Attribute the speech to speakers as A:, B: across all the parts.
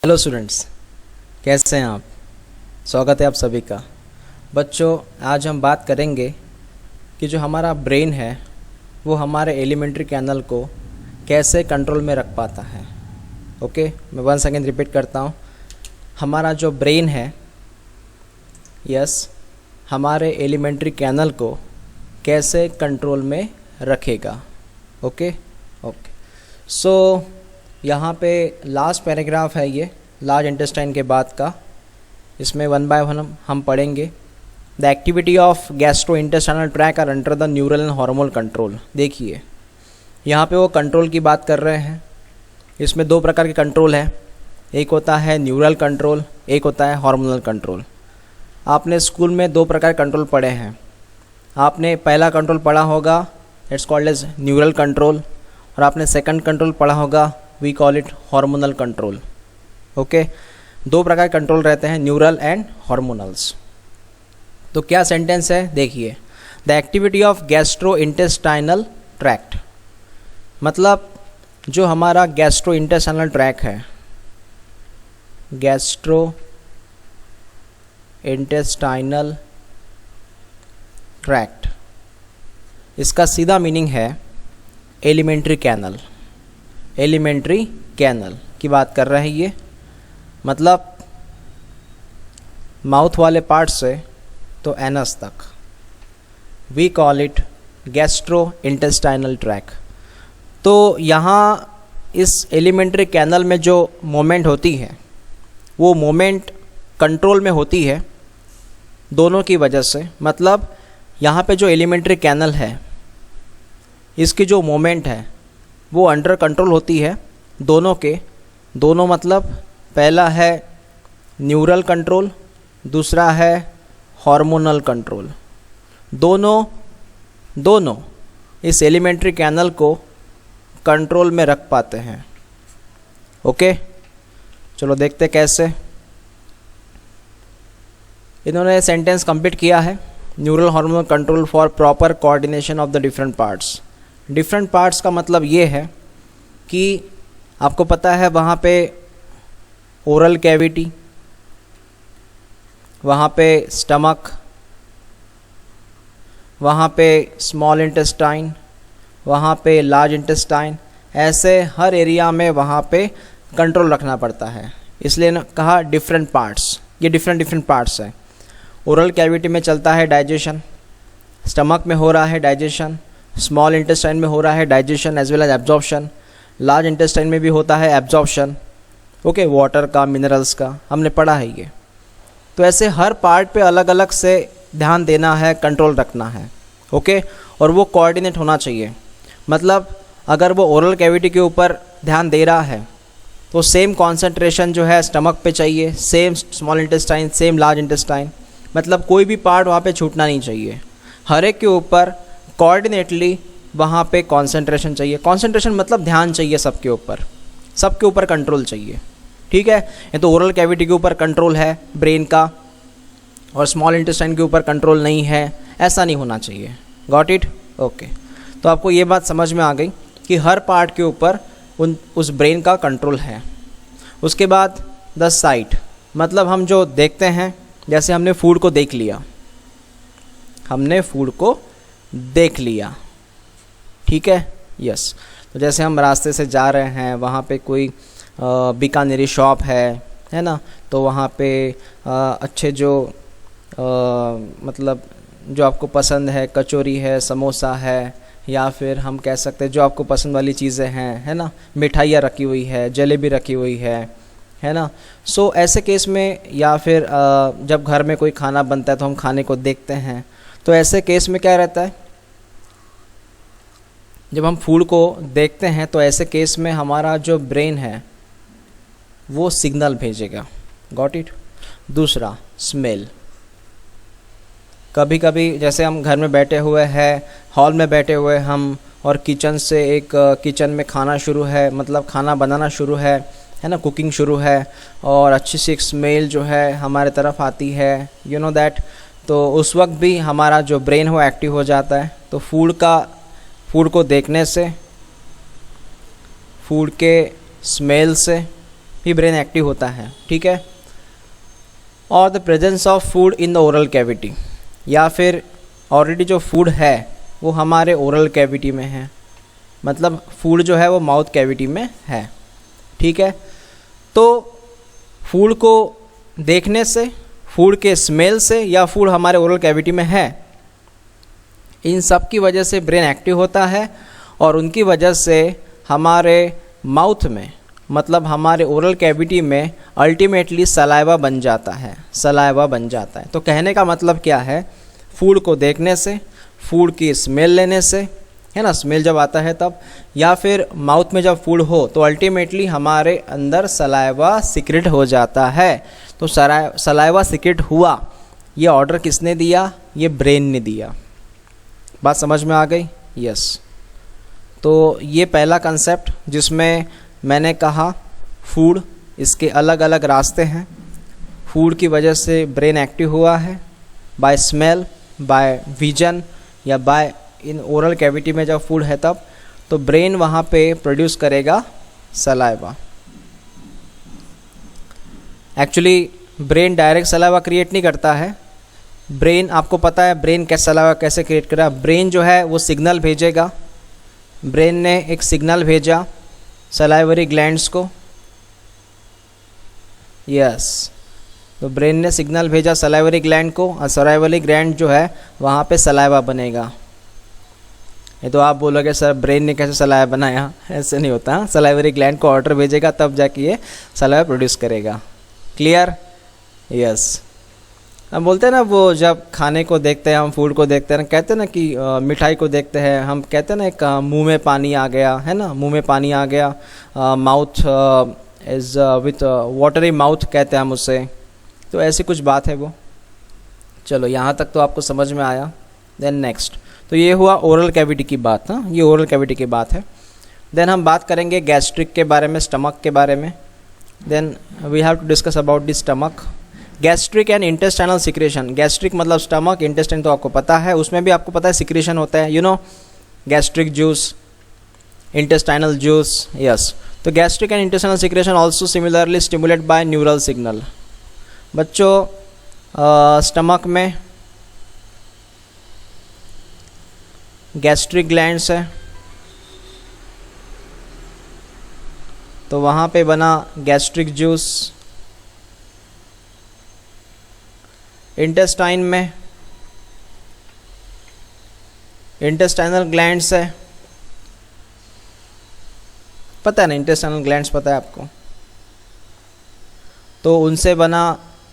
A: Hello students, कैसे हैं आप। स्वागत है आप सभी का। बच्चों, आज हम बात करेंगे कि जो हमारा ब्रेन है वो हमारे एलिमेंट्री कैनल को कैसे कंट्रोल में रख पाता है। ओके, मैं वन सेकेंड रिपीट करता हूँ। हमारा जो ब्रेन है, हमारे एलिमेंट्री कैनल को कैसे कंट्रोल में रखेगा। ओके ओके सो यहाँ पे लास्ट पैराग्राफ है, ये लार्ज इंटेस्टाइन के बाद का। इसमें वन बाय वन हम पढ़ेंगे। The activity of gastro intestinal tract are under the neural and hormonal control. देखिए यहाँ पे वो कंट्रोल की बात कर रहे हैं। इसमें दो प्रकार के कंट्रोल है, एक होता है न्यूरल कंट्रोल, एक होता है हार्मोनल कंट्रोल। आपने स्कूल में दो प्रकार कंट्रोल पढ़े हैं। आपने पहला कंट्रोल पढ़ा होगा, it's called as neural control, और आपने सेकंड कंट्रोल पढ़ा होगा, we call it hormonal control. Okay, दो प्रकार के कंट्रोल रहते हैं, न्यूरल एंड हार्मोनल्स। तो क्या सेंटेंस है, देखिए। The activity of gastro intestinal tract, मतलब जो हमारा गैस्ट्रो इंटेस्टाइनल ट्रैक है, गैस्ट्रो इंटेस्टाइनल ट्रैक्ट, इसका सीधा मीनिंग है एलिमेंट्री कैनल। एलिमेंट्री कैनल की बात कर रहे हैं ये, मतलब माउथ वाले पार्ट से तो एनस तक। We call it gastro intestinal tract. तो यहाँ इस एलिमेंट्री कैनल में जो मूवमेंट होती है वो मूवमेंट कंट्रोल में होती है दोनों की वजह से। मतलब यहाँ पे जो एलिमेंट्री कैनल है, इसकी जो मूवमेंट है वो अंडर कंट्रोल होती है दोनों के। दोनों मतलब पहला है न्यूरल कंट्रोल, दूसरा है हार्मोनल कंट्रोल। दोनों इस एलिमेंट्री कैनल को कंट्रोल में रख पाते हैं। ओके, चलो देखते कैसे। इन्होंने सेंटेंस कंप्लीट किया है, neural hormonal control for proper coordination of the different parts. Different parts का मतलब ये है कि आपको पता है वहाँ पे ओरल कैविटी, वहाँ पे स्टमक, वहाँ पे स्मॉल इंटेस्टाइन, वहाँ पे लार्ज इंटेस्टाइन, ऐसे हर एरिया में वहाँ पे कंट्रोल रखना पड़ता है। इसलिए कहा डिफरेंट पार्ट्स, ये डिफरेंट पार्ट्स है। ओरल कैविटी में चलता है डाइजेशन, स्टमक में हो रहा है डाइजेशन, स्मॉल इंटेस्टाइन में हो रहा है digestion as well as absorption, large intestine में भी होता है एब्जॉर्प्शन। ओके, वाटर का, मिनरल्स का हमने पढ़ा है ये। तो ऐसे हर पार्ट पे अलग अलग से ध्यान देना है, कंट्रोल रखना है। ओके, और वो कोऑर्डिनेट होना चाहिए। मतलब अगर वो ओरल कैविटी के ऊपर ध्यान दे रहा है तो सेम कॉन्सेंट्रेशन जो है स्टमक पे चाहिए, same small intestine, same large intestine. मतलब कोई भी पार्ट वहाँ पे छूटना नहीं चाहिए। हर एक के ऊपर कोऑर्डिनेटली वहाँ पे कंसंट्रेशन चाहिए। कंसंट्रेशन मतलब ध्यान चाहिए सबके ऊपर कंट्रोल चाहिए। ठीक है, ये तो ओरल कैविटी के ऊपर कंट्रोल है ब्रेन का और स्मॉल इंटेस्टाइन के ऊपर कंट्रोल नहीं है, ऐसा नहीं होना चाहिए। Got it? ओके, तो आपको ये बात समझ में आ गई कि हर पार्ट के ऊपर उस ब्रेन का कंट्रोल है। उसके बाद द साइट, मतलब हम जो देखते हैं, जैसे हमने फूड को देख लिया, ठीक है, यस। तो जैसे हम रास्ते से जा रहे हैं, वहाँ पे कोई बीकानेरी शॉप है ना, तो वहाँ पे अच्छे जो मतलब जो आपको पसंद है, कचौरी है, समोसा है, या फिर हम कह सकते हैं जो आपको पसंद वाली चीज़ें हैं, है ना, मिठाइयाँ रखी हुई है, जलेबी रखी हुई है ना। सो ऐसे केस में, या फिर जब घर में कोई खाना बनता है तो हम खाने को देखते हैं। तो ऐसे केस में क्या रहता है, जब हम फूड को देखते हैं तो ऐसे केस में हमारा जो ब्रेन है वो सिग्नल भेजेगा। Got it? दूसरा स्मेल, कभी कभी जैसे हम घर में बैठे हुए हैं, हॉल में बैठे हुए हम, और किचन में खाना शुरू है, मतलब खाना बनाना शुरू है ना, कुकिंग शुरू है, और अच्छी सी एक स्मेल जो है हमारे तरफ आती है, यू नो दैट। तो उस वक्त भी हमारा जो ब्रेन हो एक्टिव हो जाता है। तो फूड को देखने से, फूड के स्मेल से भी ब्रेन एक्टिव होता है, ठीक है। और the presence of food in the oral cavity, या फिर ऑलरेडी जो फूड है वो हमारे ओरल कैविटी में है, मतलब फूड जो है वो माउथ कैविटी में है, ठीक है। तो फूड को देखने से, फूड के स्मेल से, या फूड हमारे ओरल कैविटी में है, इन सब की वजह से ब्रेन एक्टिव होता है और उनकी वजह से हमारे माउथ में, मतलब हमारे ओरल कैविटी में अल्टीमेटली सलाइवा बन जाता है, सलाइवा बन जाता है। तो कहने का मतलब क्या है, फूड को देखने से, फूड की स्मेल लेने से, है ना, स्मेल जब आता है तब, या फिर माउथ में जब फूड हो तो अल्टीमेटली हमारे अंदर सलाइवा सीक्रेट हो जाता है। तो सलाइवा सीक्रेट हुआ, ये ऑर्डर किसने दिया, ये ब्रेन ने दिया। बात समझ में आ गई? यस। तो ये पहला कंसेप्ट जिसमें मैंने कहा फूड, इसके अलग अलग रास्ते हैं। फूड की वजह से ब्रेन एक्टिव हुआ है, बाय स्मेल, बाय विजन, या बाय इन ओरल कैविटी में जब फूड है तब, तो ब्रेन वहाँ पे प्रोड्यूस करेगा saliva. Actually brain direct saliva create नहीं करता है। ब्रेन, आपको पता है ब्रेन कैसे सलाइवा कैसे क्रिएट कर रहा है। ब्रेन जो है वो सिग्नल भेजेगा, ब्रेन ने एक सिग्नल भेजा सलाइवरी ग्लैंड्स को, यस। तो ब्रेन ने सिग्नल भेजा सलाइवरी ग्लैंड को, और सलाइवरी ग्लैंड जो है वहाँ पे सलाइवा बनेगा। ये तो आप बोलोगे सर ब्रेन ने कैसे सलाइवा बनाया, ऐसे नहीं होता। सलाइवरी ग्लैंड को ऑर्डर भेजेगा तब जाके ये सलाइवा प्रोड्यूस करेगा। क्लियर? यस। हम बोलते हैं ना, वो जब खाने को देखते हैं, हम फूड को देखते हैं, कहते हैं ना कि मिठाई को देखते हैं, हम कहते हैं ना एक मुंह में पानी आ गया, है ना, मुंह में पानी आ गया, mouth is with watery mouth कहते हैं हम उसे। तो ऐसी कुछ बात है वो। चलो यहाँ तक तो आपको समझ में आया। देन नेक्स्ट, तो ये हुआ ओरल कैविटी की बात। हाँ, ये ओरल कैविटी की बात है। देन हम बात करेंगे गैस्ट्रिक के बारे में, स्टमक के बारे में। Then we have to discuss about the stomach, gastric and intestinal secretion. Gastric मतलब स्टमक, इंटेस्टाइन तो आपको पता है, उसमें भी आपको पता है सिक्रेशन होता है, you know, gastric juice, intestinal juice, yes. तो gastric and intestinal secretion also similarly stimulate by neural signal. बच्चों स्टमक में गैस्ट्रिक ग्लैंड्स है, तो वहाँ पे बना गैस्ट्रिक जूस। इंटेस्टाइन में इंटेस्टाइनल ग्लैंड्स है, पता है ना, इंटेस्टाइनल ग्लैंड्स पता है आपको, तो उनसे बना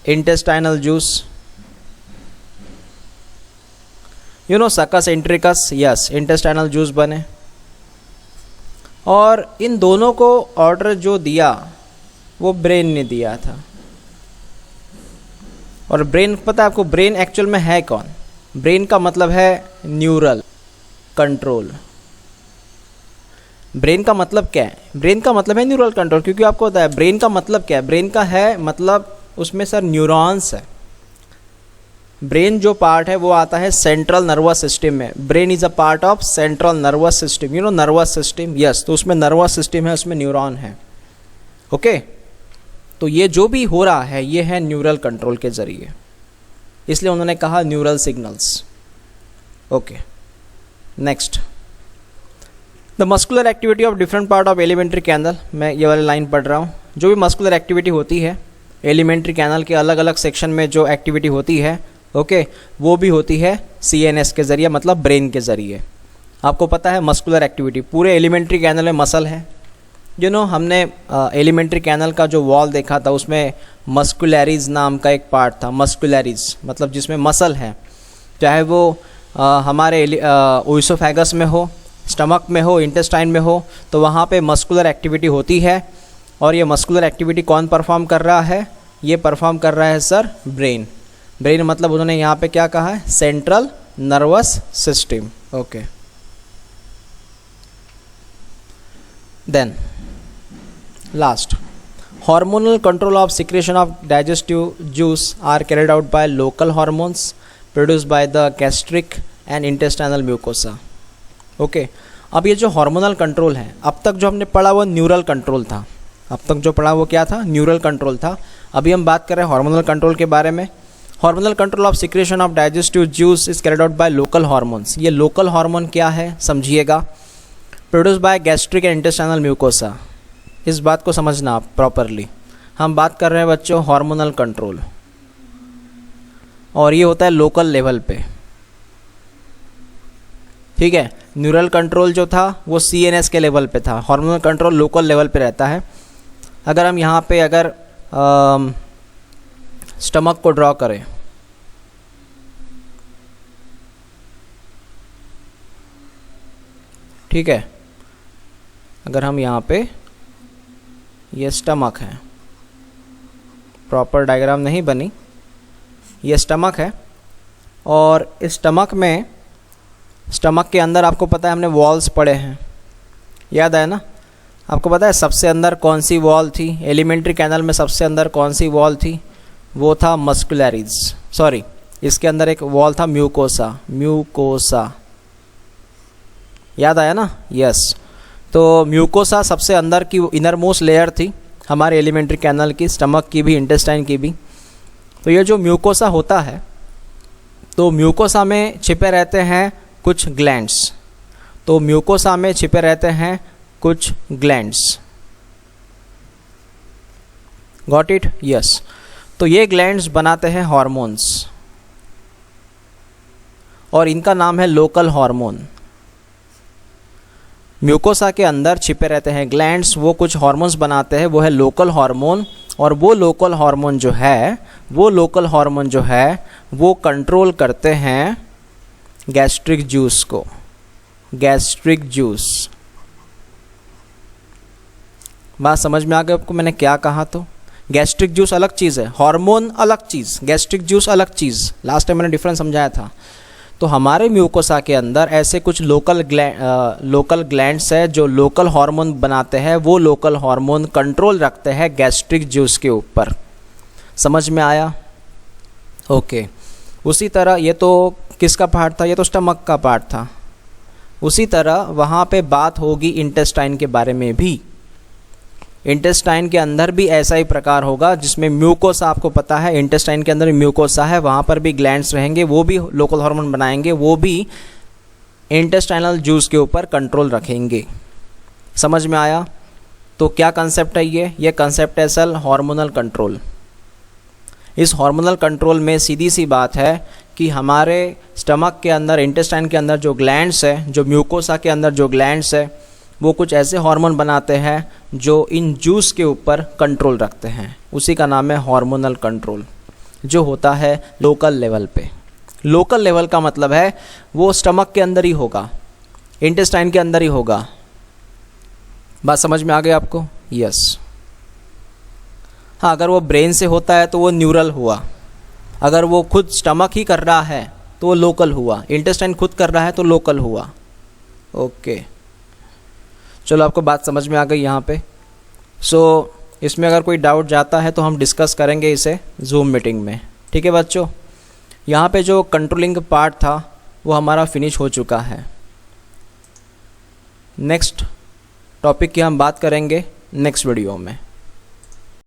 A: इंटेस्टाइनल जूस, यू नो, सकस एंट्रिकस, यस, इंटेस्टाइनल जूस बने। और इन दोनों को ऑर्डर जो दिया वो ब्रेन ने दिया था। और ब्रेन, पता है आपको ब्रेन एक्चुअल में है कौन? ब्रेन का मतलब है न्यूरल कंट्रोल। ब्रेन का मतलब क्या है? ब्रेन का मतलब है न्यूरल कंट्रोल, क्योंकि आपको पता है ब्रेन का मतलब क्या है। ब्रेन का है मतलब उसमें सर न्यूरॉन्स है। ब्रेन जो पार्ट है वो आता है सेंट्रल नर्वस सिस्टम में। Brain is a part of central nervous system, you know, nervous system, yes. तो उसमें नर्वस सिस्टम है, उसमें न्यूरॉन है, ओके। तो ये जो भी हो रहा है ये है न्यूरल कंट्रोल के ज़रिए, इसलिए उन्होंने कहा neural signals, okay. Next, the muscular activity of different part of alimentary canal. मैं ये वाली लाइन पढ़ रहा हूँ। जो भी मस्कुलर एक्टिविटी होती है एलिमेंट्री कैनल के अलग अलग सेक्शन में, जो एक्टिविटी होती है, ओके, वो भी होती है CNS के ज़रिए, मतलब ब्रेन के ज़रिए। आपको पता है मस्कुलर एक्टिविटी पूरे एलिमेंट्री कैनल में मसल है, यू नो। हमने एलिमेंट्री कैनल का जो वॉल देखा था उसमें मस्कुलैरिज नाम का एक पार्ट था। मस्कुलैरिज मतलब जिसमें मसल है, चाहे वो हमारे ओइसोफेगस में हो, स्टमक में हो, इंटेस्टाइन में हो, तो वहाँ पे मस्कुलर एक्टिविटी होती है। और ये मस्कुलर एक्टिविटी कौन परफॉर्म कर रहा है? ये परफॉर्म कर रहा है सर ब्रेन। ब्रेन मतलब उन्होंने यहाँ पे क्या कहा है? Central nervous system, okay. Then last, hormonal control of secretion of digestive juice are carried out by local hormones produced by the gastric and intestinal mucosa, okay. अब ये जो हार्मोनल कंट्रोल है, अब तक जो हमने पढ़ा वो न्यूरल कंट्रोल था, अब तक जो पढ़ा वो क्या था, न्यूरल कंट्रोल था। अभी हम बात कर रहे हैं हार्मोनल कंट्रोल के बारे में। Hormonal control of secretion of digestive juice is carried out by local hormones. ये लोकल हार्मोन क्या है समझिएगा, produce by gastric and intestinal mucosa. इस बात को समझना आप प्रॉपरली। हम बात कर रहे हैं बच्चों हार्मोनल कंट्रोल, और ये होता है लोकल लेवल पे, ठीक है। न्यूरल कंट्रोल जो था वो CNS के लेवल पे था, हार्मोनल कंट्रोल लोकल लेवल पे रहता है। अगर हम यहाँ पे अगर स्टमक को ड्रॉ करें, ठीक है, अगर हम यहाँ पे, ये स्टमक है, प्रॉपर डायग्राम नहीं बनी, ये स्टमक है, और इस स्टमक में, स्टमक के अंदर आपको पता है हमने वॉल्स पढ़े हैं, याद है ना। आपको पता है सबसे अंदर कौन सी वॉल थी, एलिमेंट्री कैनल में सबसे अंदर कौन सी वॉल थी, वो था मस्कुलरिस, सॉरी इसके अंदर एक वॉल था म्यूकोसा, म्यूकोसा, याद आया ना, यस। तो म्यूकोसा सबसे अंदर की इनर मोस्ट लेयर थी हमारे एलिमेंट्री कैनल की, स्टमक की भी, इंटेस्टाइन की भी। तो ये जो म्यूकोसा होता है, तो म्यूकोसा में छिपे रहते हैं कुछ ग्लैंड्स, तो म्यूकोसा में छिपे रहते हैं कुछ ग्लैंड्स, गॉट इट, यस। तो ये ग्लैंड्स बनाते हैं हार्मोन्स, और इनका नाम है लोकल हार्मोन। म्यूकोसा के अंदर छिपे रहते हैं ग्लैंड्स, वो कुछ हार्मोन्स बनाते हैं, वो है लोकल हार्मोन। और वो लोकल हार्मोन जो है, वो लोकल हार्मोन जो है वो कंट्रोल करते हैं गैस्ट्रिक जूस को, गैस्ट्रिक जूस। बात समझ में आ गई आपको मैंने क्या कहा? तो गैस्ट्रिक जूस अलग चीज़ है, हार्मोन अलग चीज़, गैस्ट्रिक जूस अलग चीज़। लास्ट टाइम मैंने डिफरेंस समझाया था। तो हमारे म्यूकोसा के अंदर ऐसे कुछ लोकल ग्लैंड्स है जो लोकल हार्मोन बनाते हैं, वो लोकल हार्मोन कंट्रोल रखते हैं गैस्ट्रिक जूस के ऊपर। समझ में आया? ओके। उसी तरह ये तो किसका पार्ट था, ये तो स्टमक का पार्ट था। उसी तरह वहाँ पे बात होगी इंटेस्टाइन के बारे में भी। इंटेस्टाइन के अंदर भी ऐसा ही प्रकार होगा, जिसमें म्यूकोसा, आपको पता है इंटेस्टाइन के अंदर म्यूकोसा है, वहाँ पर भी ग्लैंड्स रहेंगे, वो भी लोकल हार्मोन बनाएंगे, वो भी इंटेस्टाइनल जूस के ऊपर कंट्रोल रखेंगे। समझ में आया? तो क्या कंसेप्ट है ये कंसेप्ट है असल हार्मोनल कंट्रोल। इस हार्मोनल कंट्रोल में सीधी सी बात है कि हमारे स्टमक के अंदर, इंटेस्टाइन के अंदर जो ग्लैंड्स है, जो म्यूकोसा के अंदर जो ग्लैंड्स है, वो कुछ ऐसे हार्मोन बनाते हैं जो इन जूस के ऊपर कंट्रोल रखते हैं। उसी का नाम है हार्मोनल कंट्रोल, जो होता है लोकल लेवल पे। लोकल लेवल का मतलब है वो स्टमक के अंदर ही होगा, इंटेस्टाइन के अंदर ही होगा। बात समझ में आ गई आपको? यस। हाँ, अगर वो ब्रेन से होता है तो वो न्यूरल हुआ, अगर वो खुद स्टमक ही कर रहा है तो वो लोकल हुआ, इंटेस्टाइन खुद कर रहा है तो लोकल हुआ। ओके, चलो आपको बात समझ में आ गई यहाँ पे। सो इसमें अगर कोई डाउट जाता है तो हम डिस्कस करेंगे इसे जूम मीटिंग में, ठीक है बच्चों। यहाँ पे जो कंट्रोलिंग पार्ट था वो हमारा फिनिश हो चुका है। नेक्स्ट टॉपिक की हम बात करेंगे नेक्स्ट वीडियो में।